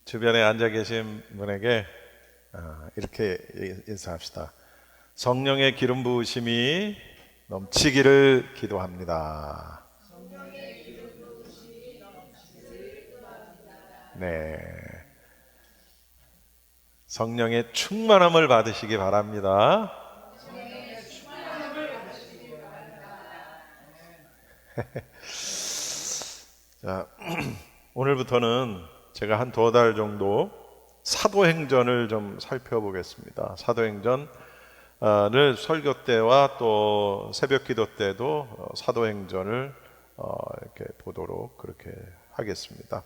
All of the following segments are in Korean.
주변에 앉아 계신 분에게 이렇게 인사합시다. 성령의 기름 부으심이 넘치기를 기도합니다. 네, 성령의 충만함을 받으시기 바랍니다. 자, 오늘부터는 제가 한 2달 정도 사도행전을 좀 살펴보겠습니다. 사도행전을 설교 때와 또 새벽 기도 때도 사도행전을 이렇게 보도록 그렇게 하겠습니다.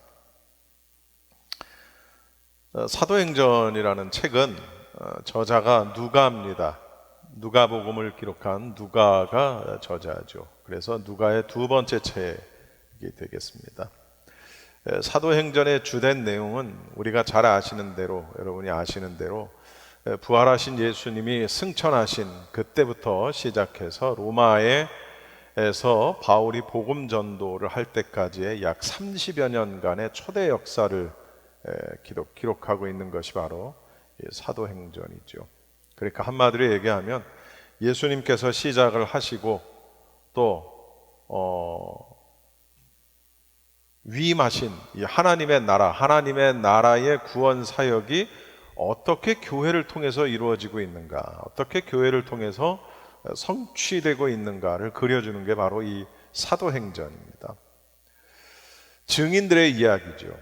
사도행전이라는 책은 저자가 누가입니다. 누가복음을 기록한 누가가 저자죠. 그래서 누가의 2번째 책이 되겠습니다. 사도행전의 주된 내용은 우리가 잘 아시는 대로, 여러분이 아시는 대로 부활하신 예수님이 승천하신 그때부터 시작해서 로마에서 바울이 복음 전도를 할 때까지의 약 30여 년간의 초대 역사를 기록하고 있는 것이 바로 사도행전이죠. 그러니까 한마디로 얘기하면 예수님께서 시작을 하시고 또 위임하신 이 하나님의 나라, 하나님의 나라의 구원 사역이 어떻게 교회를 통해서 이루어지고 있는가, 어떻게 교회를 통해서 성취되고 있는가를 그려주는 게 바로 이 사도행전입니다. 증인들의 이야기죠.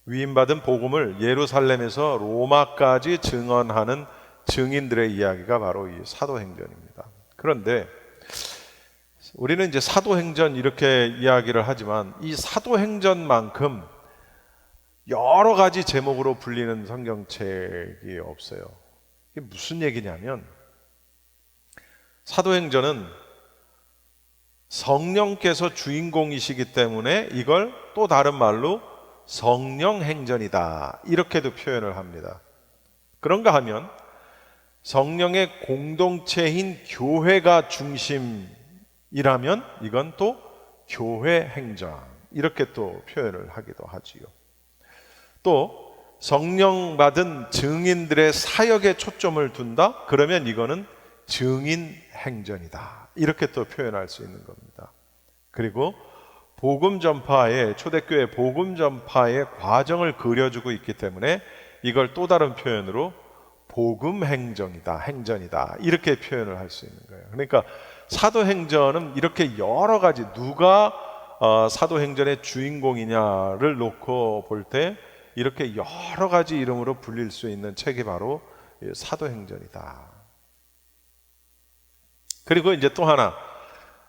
위임받은 복음을 예루살렘에서 로마까지 증언하는 증인들의 이야기가 바로 이 사도행전입니다. 그런데 우리는 이제 사도행전 이렇게 이야기를 하지만 이 사도행전만큼 여러 가지 제목으로 불리는 성경책이 없어요. 이게 무슨 얘기냐면 사도행전은 성령께서 주인공이시기 때문에 이걸 또 다른 말로 성령행전이다 이렇게도 표현을 합니다. 그런가 하면 성령의 공동체인 교회가 중심이라면 이건 또 교회행전 이렇게 또 표현을 하기도 하지요. 또 성령 받은 증인들의 사역에 초점을 둔다? 그러면 이거는 증인행전이다 이렇게 또 표현할 수 있는 겁니다. 그리고 복음 전파의 초대교회 복음 전파의 과정을 그려주고 있기 때문에 이걸 또 다른 표현으로 복음행전이다, 행전이다 이렇게 표현을 할 수 있는 거예요. 그러니까 사도행전은 이렇게 여러 가지 누가 사도행전의 주인공이냐를 놓고 볼 때 이렇게 여러 가지 이름으로 불릴 수 있는 책이 바로 사도행전이다. 그리고 이제 또 하나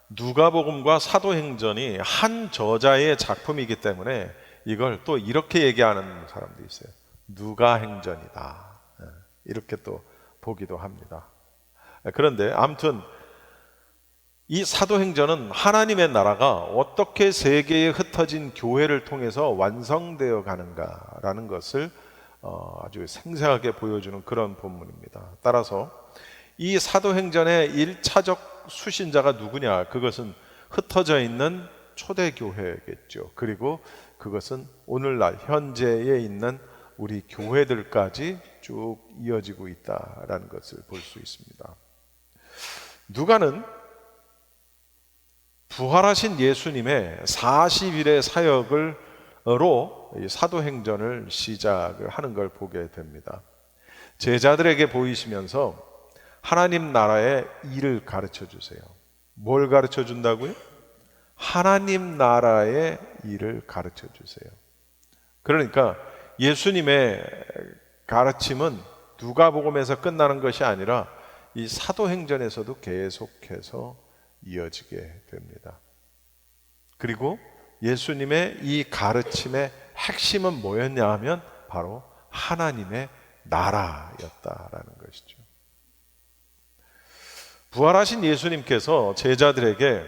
누가복음과 사도행전이 한 저자의 작품이기 때문에 이걸 또 이렇게 얘기하는 사람도 있어요. 누가행전이다 이렇게 또 보기도 합니다. 그런데 아무튼 이 사도행전은 하나님의 나라가 어떻게 세계에 흩어진 교회를 통해서 완성되어 가는가라는 것을 아주 생생하게 보여주는 그런 본문입니다. 따라서 이 사도행전의 1차적 수신자가 누구냐? 그것은 흩어져 있는 초대교회겠죠. 그리고 그것은 오늘날 현재에 있는 우리 교회들까지 쭉 이어지고 있다라는 것을 볼 수 있습니다. 누가는 부활하신 예수님의 40일의 사역으로 사도행전을 시작을 하는 걸 보게 됩니다. 제자들에게 보이시면서 하나님 나라의 일을 가르쳐 주세요. 뭘 가르쳐 준다고요? 하나님 나라의 일을 가르쳐 주세요. 그러니까 예수님의 가르침은 누가복음에서 끝나는 것이 아니라 이 사도행전에서도 계속해서 이어지게 됩니다. 그리고 예수님의 이 가르침의 핵심은 뭐였냐 하면 바로 하나님의 나라였다라는 것이죠. 부활하신 예수님께서 제자들에게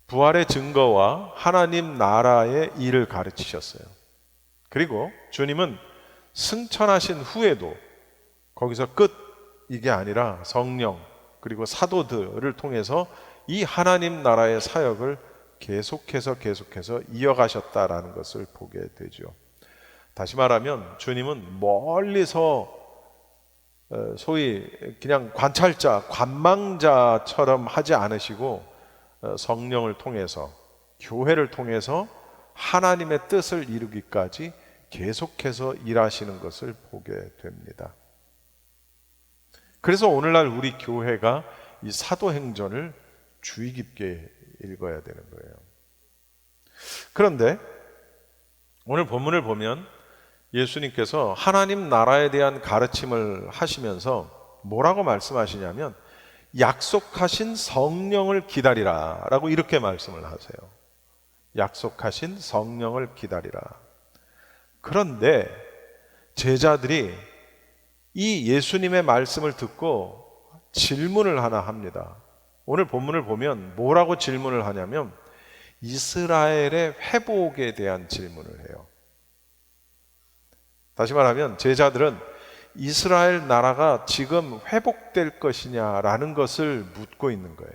부활의 증거와 하나님 나라의 일을 가르치셨어요. 그리고 주님은 승천하신 후에도 거기서 끝 이게 아니라 성령 그리고 사도들을 통해서 이 하나님 나라의 사역을 계속해서 이어가셨다라는 것을 보게 되죠. 다시 말하면 주님은 멀리서 소위 그냥 관찰자, 관망자처럼 하지 않으시고 성령을 통해서, 교회를 통해서 하나님의 뜻을 이루기까지 계속해서 일하시는 것을 보게 됩니다. 그래서 오늘날 우리 교회가 이 사도행전을 주의 깊게 읽어야 되는 거예요. 그런데 오늘 본문을 보면 예수님께서 하나님 나라에 대한 가르침을 하시면서 뭐라고 말씀하시냐면 약속하신 성령을 기다리라 라고 이렇게 말씀을 하세요. 약속하신 성령을 기다리라. 그런데 제자들이 이 예수님의 말씀을 듣고 질문을 하나 합니다. 오늘 본문을 보면 뭐라고 질문을 하냐면 이스라엘의 회복에 대한 질문을 해요. 다시 말하면 제자들은 이스라엘 나라가 지금 회복될 것이냐라는 것을 묻고 있는 거예요.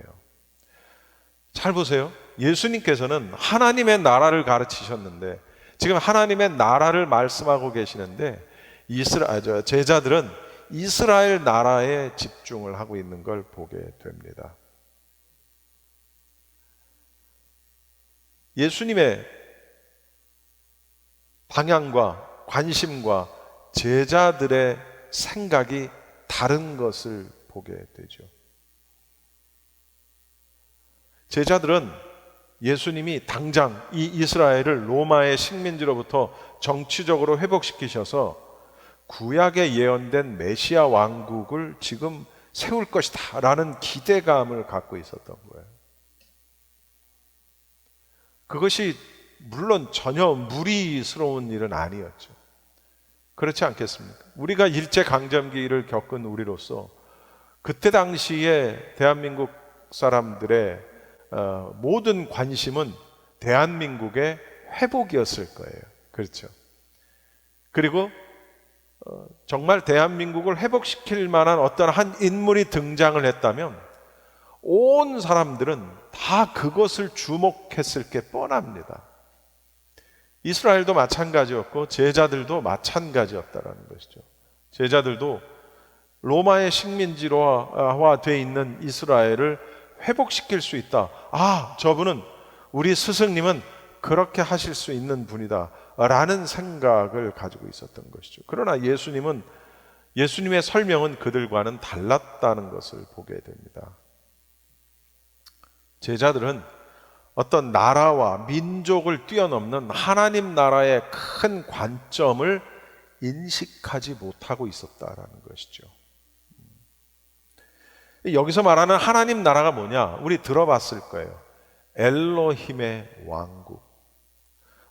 잘 보세요. 예수님께서는 하나님의 나라를 가르치셨는데 지금 하나님의 나라를 말씀하고 계시는데 제자들은 이스라엘 나라에 집중을 하고 있는 걸 보게 됩니다. 예수님의 방향과 관심과 제자들의 생각이 다른 것을 보게 되죠. 제자들은 예수님이 당장 이 이스라엘을 로마의 식민지로부터 정치적으로 회복시키셔서 구약에 예언된 메시아 왕국을 지금 세울 것이다 라는 기대감을 갖고 있었던 거예요. 그것이 물론 전혀 무리스러운 일은 아니었죠. 그렇지 않겠습니까? 우리가 일제강점기를 겪은 우리로서 그때 당시에 대한민국 사람들의 모든 관심은 대한민국의 회복이었을 거예요. 그렇죠. 그리고 정말 대한민국을 회복시킬 만한 어떤 한 인물이 등장을 했다면 온 사람들은 다 그것을 주목했을 게 뻔합니다. 이스라엘도 마찬가지였고 제자들도 마찬가지였다라는 것이죠. 제자들도 로마의 식민지로화 돼 있는 이스라엘을 회복시킬 수 있다. 아, 저분은 우리 스승님은 그렇게 하실 수 있는 분이다 라는 생각을 가지고 있었던 것이죠. 그러나 예수님의 설명은 그들과는 달랐다는 것을 보게 됩니다. 제자들은 어떤 나라와 민족을 뛰어넘는 하나님 나라의 큰 관점을 인식하지 못하고 있었다라는 것이죠. 여기서 말하는 하나님 나라가 뭐냐? 우리 들어봤을 거예요. 엘로힘의 왕국.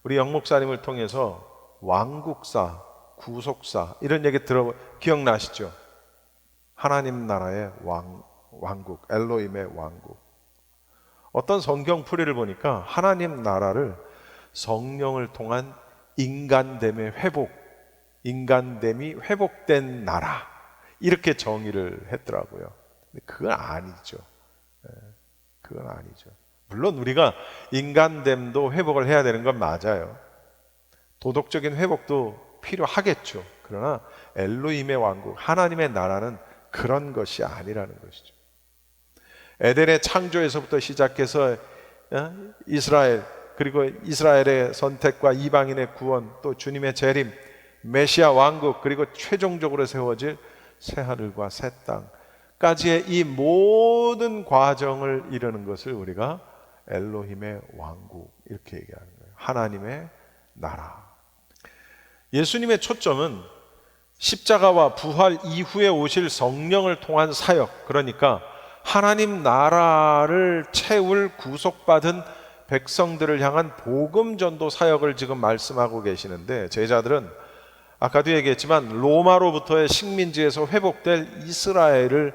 우리 영 목사님을 통해서 왕국사, 구속사 이런 얘기 기억나시죠? 하나님 나라의 왕국, 엘로힘의 왕국. 어떤 성경풀이를 보니까 하나님 나라를 성령을 통한 인간됨의 회복, 인간됨이 회복된 나라 이렇게 정의를 했더라고요. 근데 그건 아니죠. 그건 아니죠. 물론 우리가 인간됨도 회복을 해야 되는 건 맞아요. 도덕적인 회복도 필요하겠죠. 그러나 엘로힘의 왕국, 하나님의 나라는 그런 것이 아니라는 것이죠. 에덴의 창조에서부터 시작해서 이스라엘, 그리고 이스라엘의 선택과 이방인의 구원, 또 주님의 재림, 메시아 왕국, 그리고 최종적으로 세워질 새하늘과 새 땅까지의 이 모든 과정을 이루는 것을 우리가 엘로힘의 왕국 이렇게 얘기하는 거예요. 하나님의 나라. 예수님의 초점은 십자가와 부활 이후에 오실 성령을 통한 사역, 그러니까 하나님 나라를 채울 구속받은 백성들을 향한 복음 전도 사역을 지금 말씀하고 계시는데, 제자들은 아까도 얘기했지만 로마로부터의 식민지에서 회복될 이스라엘을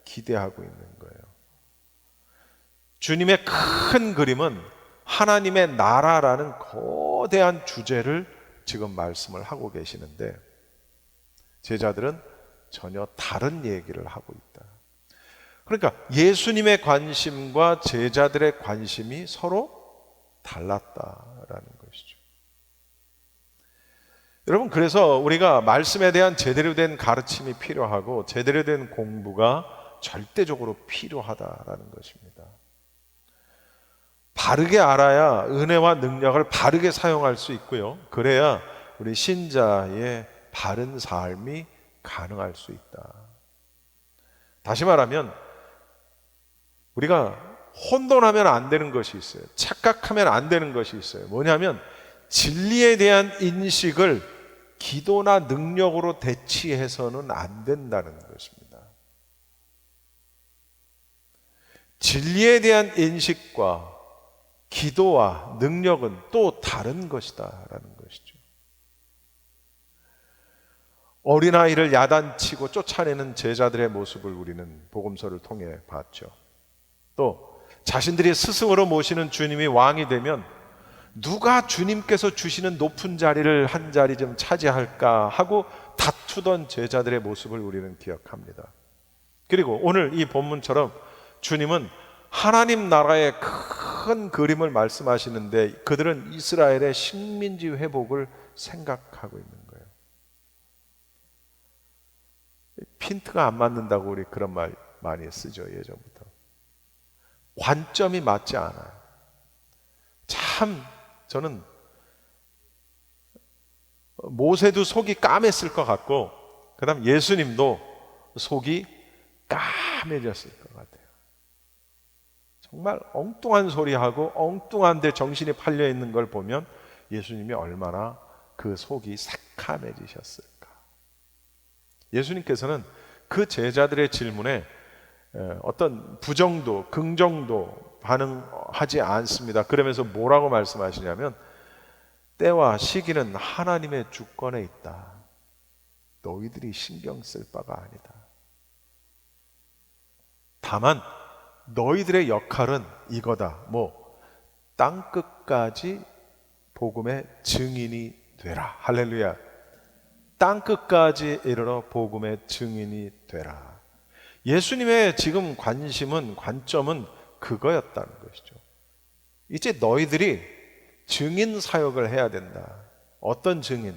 기대하고 있는 거예요. 주님의 큰 그림은 하나님의 나라라는 거대한 주제를 지금 말씀을 하고 계시는데 제자들은 전혀 다른 얘기를 하고 있다. 그러니까 예수님의 관심과 제자들의 관심이 서로 달랐다라는 것이죠. 여러분, 그래서 우리가 말씀에 대한 제대로 된 가르침이 필요하고 제대로 된 공부가 절대적으로 필요하다라는 것입니다. 바르게 알아야 은혜와 능력을 바르게 사용할 수 있고요. 그래야 우리 신자의 바른 삶이 가능할 수 있다. 다시 말하면 우리가 혼돈하면 안 되는 것이 있어요. 착각하면 안 되는 것이 있어요. 뭐냐면 진리에 대한 인식을 기도나 능력으로 대치해서는 안 된다는 것입니다. 진리에 대한 인식과 기도와 능력은 또 다른 것이다라는 것이죠. 어린아이를 야단치고 쫓아내는 제자들의 모습을 우리는 복음서를 통해 봤죠. 또 자신들이 스승으로 모시는 주님이 왕이 되면 누가 주님께서 주시는 높은 자리를 한 자리 좀 차지할까 하고 다투던 제자들의 모습을 우리는 기억합니다. 그리고 오늘 이 본문처럼 주님은 하나님 나라의 큰 그림을 말씀하시는데 그들은 이스라엘의 식민지 회복을 생각하고 있는 거예요. 핀트가 안 맞는다고 우리 그런 말 많이 쓰죠, 예전부터. 관점이 맞지 않아요. 참 저는 모세도 속이 까맸을 것 같고 그 다음 예수님도 속이 까매졌을 것 같아요. 정말 엉뚱한 소리하고 엉뚱한데 정신이 팔려 있는 걸 보면 예수님이 얼마나 그 속이 새카매지셨을까. 예수님께서는 그 제자들의 질문에 어떤 부정도 긍정도 반응하지 않습니다. 그러면서 뭐라고 말씀하시냐면 때와 시기는 하나님의 주권에 있다. 너희들이 신경 쓸 바가 아니다. 다만 너희들의 역할은 이거다. 땅끝까지 복음의 증인이 되라. 할렐루야. 땅끝까지 이르러 복음의 증인이 되라. 예수님의 지금 관점은 그거였다는 것이죠. 이제 너희들이 증인 사역을 해야 된다. 어떤 증인?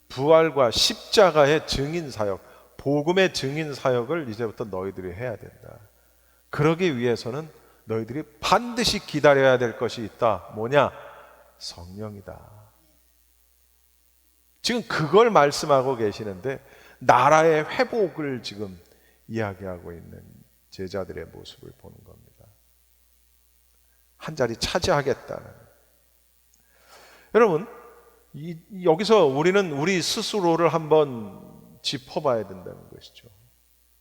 부활과 십자가의 증인 사역, 복음의 증인 사역을 이제부터 너희들이 해야 된다. 그러기 위해서는 너희들이 반드시 기다려야 될 것이 있다. 뭐냐? 성령이다. 지금 그걸 말씀하고 계시는데 나라의 회복을 지금 이야기하고 있는 제자들의 모습을 보는 겁니다. 한 자리 차지하겠다는. 여러분, 여기서 우리는 우리 스스로를 한번 짚어봐야 된다는 것이죠.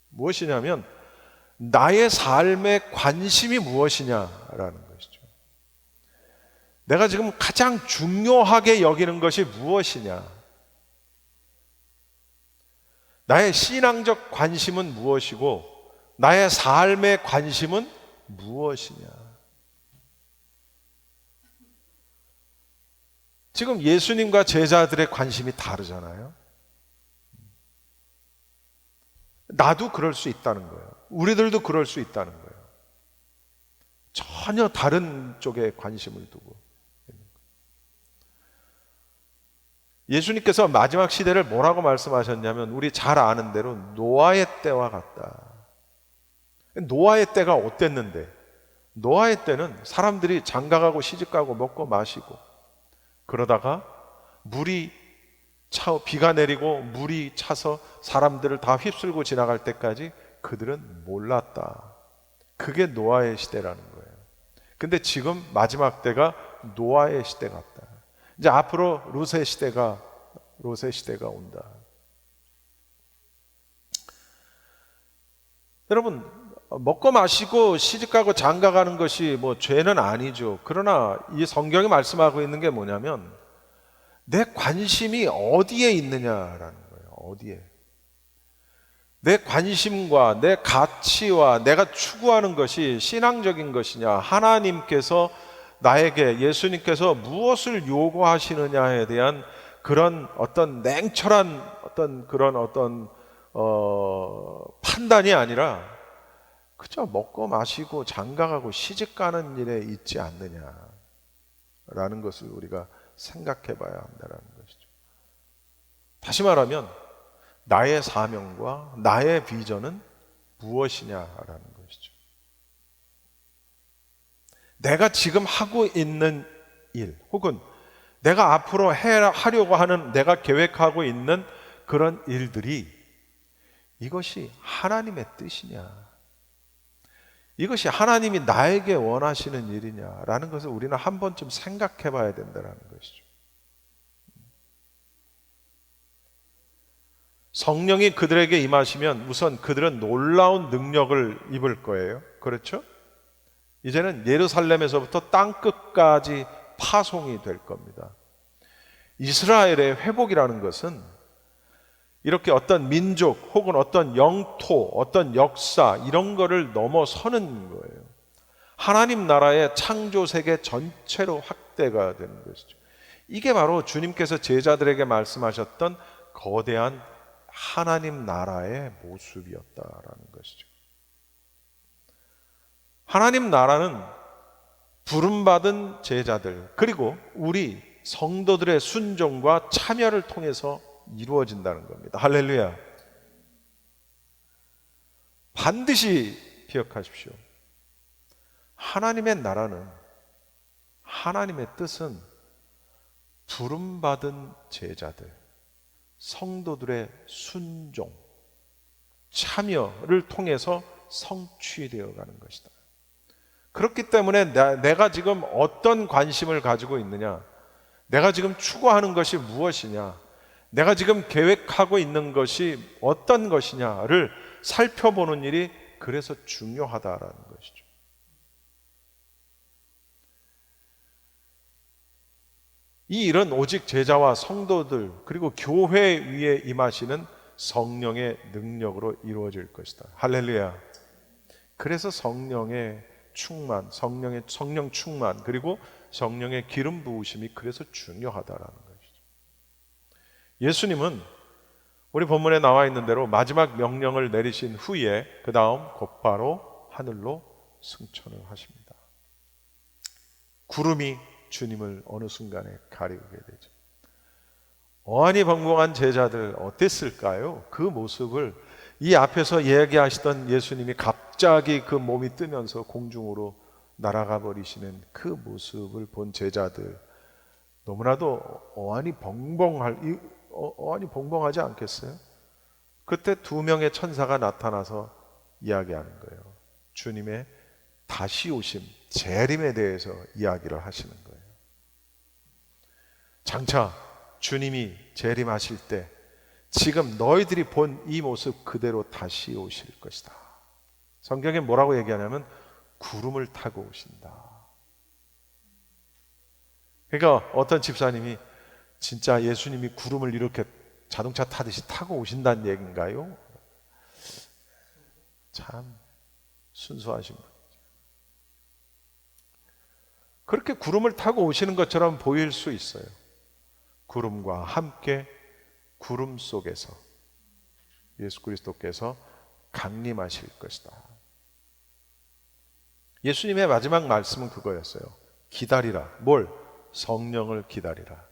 무엇이냐면 나의 삶의 관심이 무엇이냐라는 것이죠. 내가 지금 가장 중요하게 여기는 것이 무엇이냐? 나의 신앙적 관심은 무엇이고 나의 삶의 관심은 무엇이냐? 지금 예수님과 제자들의 관심이 다르잖아요. 나도 그럴 수 있다는 거예요. 우리들도 그럴 수 있다는 거예요. 전혀 다른 쪽에 관심을 두고. 예수님께서 마지막 시대를 뭐라고 말씀하셨냐면 우리 잘 아는 대로 노아의 때와 같다. 노아의 때가 어땠는데? 노아의 때는 사람들이 장가가고 시집가고 먹고 마시고 그러다가 비가 내리고 물이 차서 사람들을 다 휩쓸고 지나갈 때까지 그들은 몰랐다. 그게 노아의 시대라는 거예요. 근데 지금 마지막 때가 노아의 시대 같다. 이제 앞으로 롯의 시대가 온다. 여러분, 먹고 마시고 시집가고 장가가는 것이 죄는 아니죠. 그러나 이 성경이 말씀하고 있는 게 뭐냐면 내 관심이 어디에 있느냐라는 거예요. 어디에? 내 관심과 내 가치와 내가 추구하는 것이 신앙적인 것이냐, 하나님께서 나에게 예수님께서 무엇을 요구하시느냐에 대한 그런 어떤 냉철한 그런 판단이 아니라 그저 먹고 마시고 장가가고 시집가는 일에 있지 않느냐라는 것을 우리가 생각해 봐야 한다는 것이죠. 다시 말하면 나의 사명과 나의 비전은 무엇이냐라는 것이죠. 내가 지금 하고 있는 일, 혹은 내가 앞으로 하려고 하는, 내가 계획하고 있는 그런 일들이 이것이 하나님의 뜻이냐, 이것이 하나님이 나에게 원하시는 일이냐라는 것을 우리는 한 번쯤 생각해 봐야 된다는 것이죠. 성령이 그들에게 임하시면 우선 그들은 놀라운 능력을 입을 거예요. 그렇죠? 이제는 예루살렘에서부터 땅끝까지 파송이 될 겁니다. 이스라엘의 회복이라는 것은 이렇게 어떤 민족 혹은 어떤 영토, 어떤 역사 이런 거를 넘어서는 거예요. 하나님 나라의 창조 세계 전체로 확대가 되는 것이죠. 이게 바로 주님께서 제자들에게 말씀하셨던 거대한 하나님 나라의 모습이었다라는 것이죠. 하나님 나라는 부름받은 제자들, 그리고 우리 성도들의 순종과 참여를 통해서 이루어진다는 겁니다. 할렐루야. 반드시 기억하십시오. 하나님의 나라는, 하나님의 뜻은 부름받은 제자들, 성도들의 순종, 참여를 통해서 성취되어 가는 것이다. 그렇기 때문에 내가 지금 어떤 관심을 가지고 있느냐, 내가 지금 추구하는 것이 무엇이냐, 내가 지금 계획하고 있는 것이 어떤 것이냐를 살펴보는 일이 그래서 중요하다라는 것이죠. 이 일은 오직 제자와 성도들 그리고 교회 위에 임하시는 성령의 능력으로 이루어질 것이다. 할렐루야. 그래서 성령의 충만, 성령 충만, 그리고 성령의 기름 부으심이 그래서 중요하다라는 것이죠. 예수님은 우리 본문에 나와 있는 대로 마지막 명령을 내리신 후에 그 다음 곧바로 하늘로 승천을 하십니다. 구름이 주님을 어느 순간에 가리우게 되죠. 어안이 벙벙한 제자들 어땠을까요? 그 모습을 이 앞에서 이야기하시던 예수님이 갑자기 그 몸이 뜨면서 공중으로 날아가 버리시는 그 모습을 본 제자들, 너무나도 어안이 벙벙하지 않겠어요? 그때 두 명의 천사가 나타나서 이야기하는 거예요. 주님의 다시 오심, 재림에 대해서 이야기를 하시는 거예요. 장차 주님이 재림하실 때 지금 너희들이 본 이 모습 그대로 다시 오실 것이다. 성경에 뭐라고 얘기하냐면 구름을 타고 오신다. 그러니까 어떤 집사님이 진짜 예수님이 구름을 이렇게 자동차 타듯이 타고 오신다는 얘기인가요? 참 순수하신 분. 그렇게 구름을 타고 오시는 것처럼 보일 수 있어요. 구름과 함께 구름 속에서 예수 그리스도께서 강림하실 것이다. 예수님의 마지막 말씀은 그거였어요. 기다리라. 뭘? 성령을 기다리라.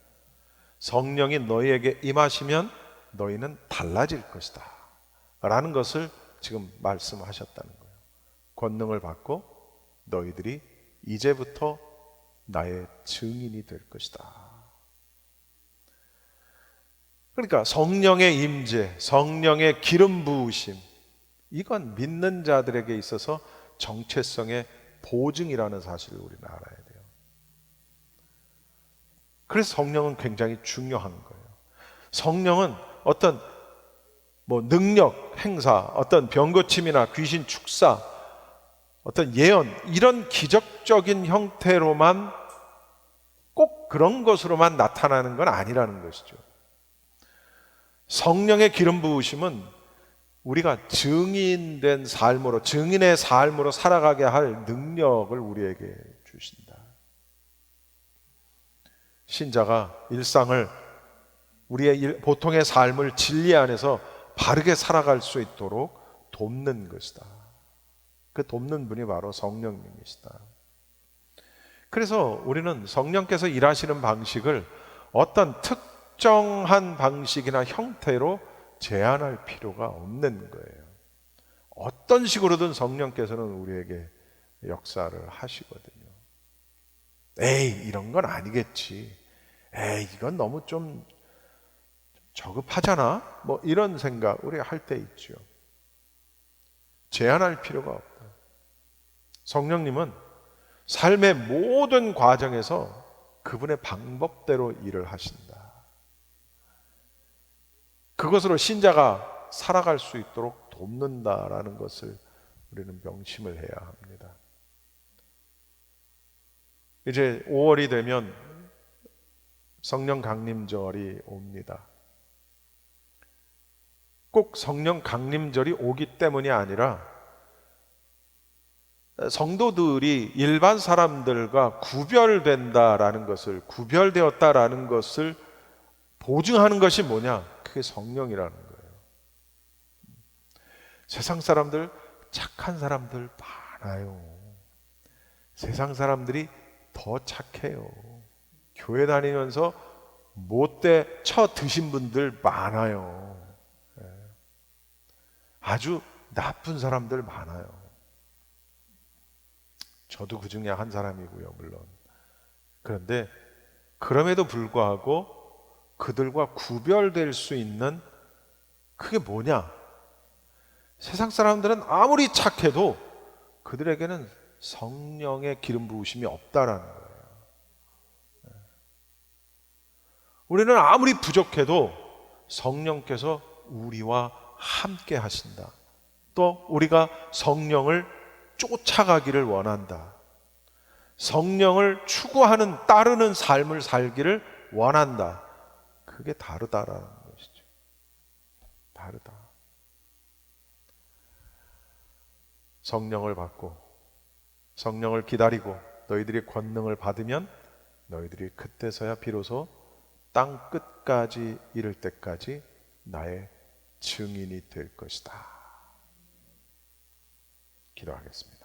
성령이 너희에게 임하시면 너희는 달라질 것이다 라는 것을 지금 말씀하셨다는 거예요. 권능을 받고 너희들이 이제부터 나의 증인이 될 것이다. 그러니까 성령의 임재, 성령의 기름 부으심, 이건 믿는 자들에게 있어서 정체성의 보증이라는 사실을 우리는 알아야 돼요. 그래서 성령은 굉장히 중요한 거예요. 성령은 어떤 능력 행사, 어떤 병 고침이나 귀신 축사, 어떤 예언, 이런 기적적인 형태로만, 꼭 그런 것으로만 나타나는 건 아니라는 것이죠. 성령의 기름 부으심은 우리가 증인된 삶으로, 증인의 삶으로 살아가게 할 능력을 우리에게 주신다. 신자가 일상을, 우리의 보통의 삶을 진리 안에서 바르게 살아갈 수 있도록 돕는 것이다. 그 돕는 분이 바로 성령님이시다. 그래서 우리는 성령께서 일하시는 방식을 어떤 특정한 방식이나 형태로 제한할 필요가 없는 거예요. 어떤 식으로든 성령께서는 우리에게 역사를 하시거든요. 에이, 이런 건 아니겠지. 에이, 이건 너무 좀 저급하잖아. 뭐 이런 생각 우리가 할 때 있죠. 제한할 필요가 없다. 성령님은 삶의 모든 과정에서 그분의 방법대로 일을 하신다. 그것으로 신자가 살아갈 수 있도록 돕는다라는 것을 우리는 명심을 해야 합니다. 이제 5월이 되면 성령 강림절이 옵니다. 꼭 성령 강림절이 오기 때문이 아니라 성도들이 일반 사람들과 구별되었다라는 것을 보증하는 것이 뭐냐? 그게 성령이라는 거예요. 세상 사람들, 착한 사람들 많아요. 세상 사람들이 더 착해요. 교회 다니면서 못돼 쳐 드신 분들 많아요. 아주 나쁜 사람들 많아요. 저도 그 중에 한 사람이고요, 물론. 그런데 그럼에도 불구하고 그들과 구별될 수 있는 그게 뭐냐? 세상 사람들은 아무리 착해도 그들에게는 성령의 기름 부으심이 없다라는 거예요. 우리는 아무리 부족해도 성령께서 우리와 함께 하신다. 또 우리가 성령을 쫓아가기를 원한다. 성령을 추구하는, 따르는 삶을 살기를 원한다. 그게 다르다라는 것이죠. 다르다. 성령을 받고 성령을 기다리고 너희들이 권능을 받으면 너희들이 그때서야 비로소 땅 끝까지 이를 때까지 나의 증인이 될 것이다. 기도하겠습니다.